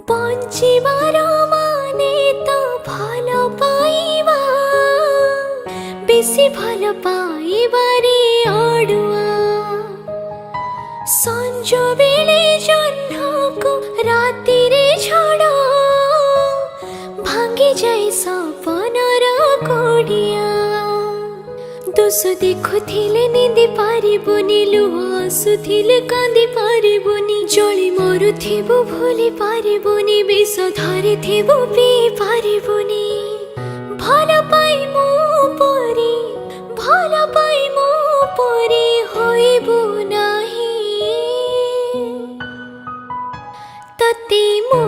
বঞ্চিবার মানে তো ভালো পাইবা, বেশি ভালো পাইবারে অড়ুয়া। সঞ্জ বেলে জহ্নকু রাতিরে ঝড়, ভাঙ্গি যাই সপনর কোড়িয়া। দোষ দেখুଥିଲେ নিন্দি পারিবনি, লুহ আসুଥିଲେ কান্দি পারিবনি। জଳି মরুথিবু ভুলি পারিবনি, বিষ ধরিথিবু পিই পারিবনি। ভাল পাই মো পরি, ভাল পাই মো পরি হইবু নাহি। ততে মো